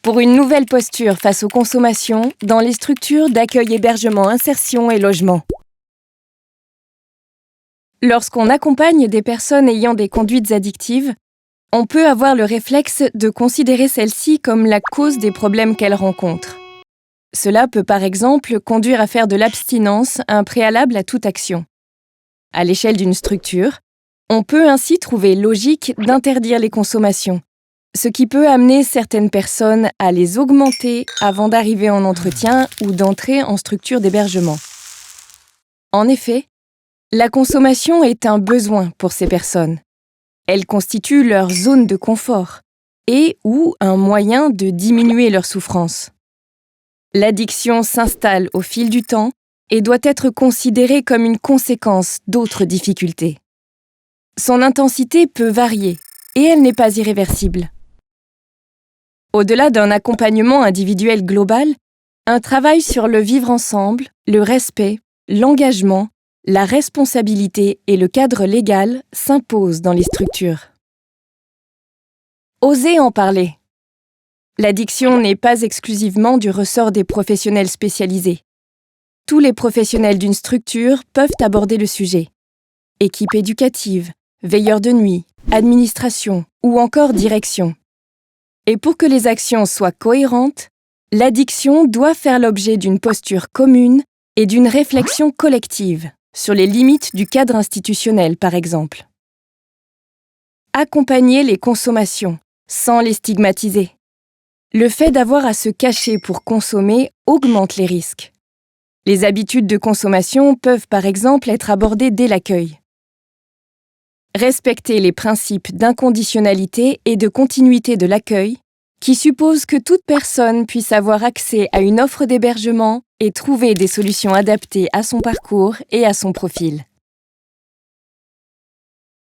pour une nouvelle posture face aux consommations dans les structures d'accueil, hébergement, insertion et logement. Lorsqu'on accompagne des personnes ayant des conduites addictives, on peut avoir le réflexe de considérer celles-ci comme la cause des problèmes qu'elles rencontrent. Cela peut par exemple conduire à faire de l'abstinence un préalable à toute action. À l'échelle d'une structure, on peut ainsi trouver logique d'interdire les consommations, ce qui peut amener certaines personnes à les augmenter avant d'arriver en entretien ou d'entrer en structure d'hébergement. En effet, la consommation est un besoin pour ces personnes. Elle constitue leur zone de confort et ou un moyen de diminuer leur souffrance. L'addiction s'installe au fil du temps et doit être considérée comme une conséquence d'autres difficultés. Son intensité peut varier et elle n'est pas irréversible. Au-delà d'un accompagnement individuel global, un travail sur le vivre ensemble, le respect, l'engagement, la responsabilité et le cadre légal s'impose dans les structures. Osez en parler. L'addiction n'est pas exclusivement du ressort des professionnels spécialisés. Tous les professionnels d'une structure peuvent aborder le sujet. Équipe éducative, veilleurs de nuit, administration ou encore direction. Et pour que les actions soient cohérentes, l'addiction doit faire l'objet d'une posture commune et d'une réflexion collective sur les limites du cadre institutionnel, par exemple. Accompagner les consommations sans les stigmatiser. Le fait d'avoir à se cacher pour consommer augmente les risques. Les habitudes de consommation peuvent par exemple être abordées dès l'accueil. Respecter les principes d'inconditionnalité et de continuité de l'accueil, qui supposent que toute personne puisse avoir accès à une offre d'hébergement et trouver des solutions adaptées à son parcours et à son profil.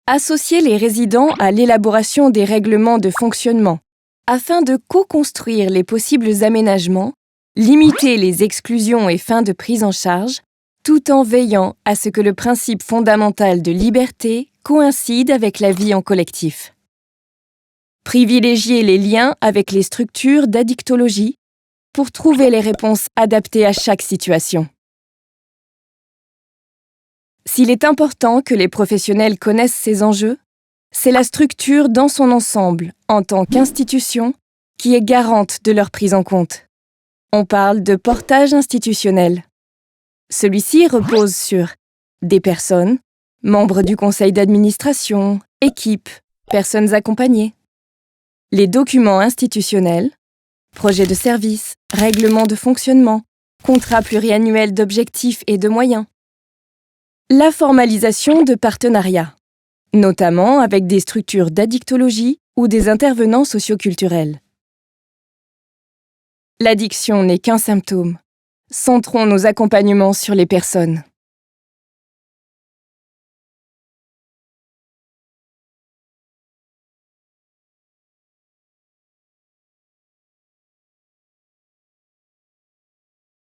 Associer les résidents à l'élaboration des règlements de fonctionnement afin de co-construire les possibles aménagements, limiter les exclusions et fins de prise en charge, tout en veillant à ce que le principe fondamental de liberté coïncide avec la vie en collectif. Privilégier les liens avec les structures d'addictologie pour trouver les réponses adaptées à chaque situation. S'il est important que les professionnels connaissent ces enjeux, c'est la structure dans son ensemble, en tant qu'institution, qui est garante de leur prise en compte. On parle de portage institutionnel. Celui-ci repose sur des personnes, membres du conseil d'administration, équipes, personnes accompagnées. Les documents institutionnels, projets de service, règlements de fonctionnement, contrats pluriannuels d'objectifs et de moyens. La formalisation de partenariats, notamment avec des structures d'addictologie ou des intervenants socioculturels. L'addiction n'est qu'un symptôme. Centrons nos accompagnements sur les personnes.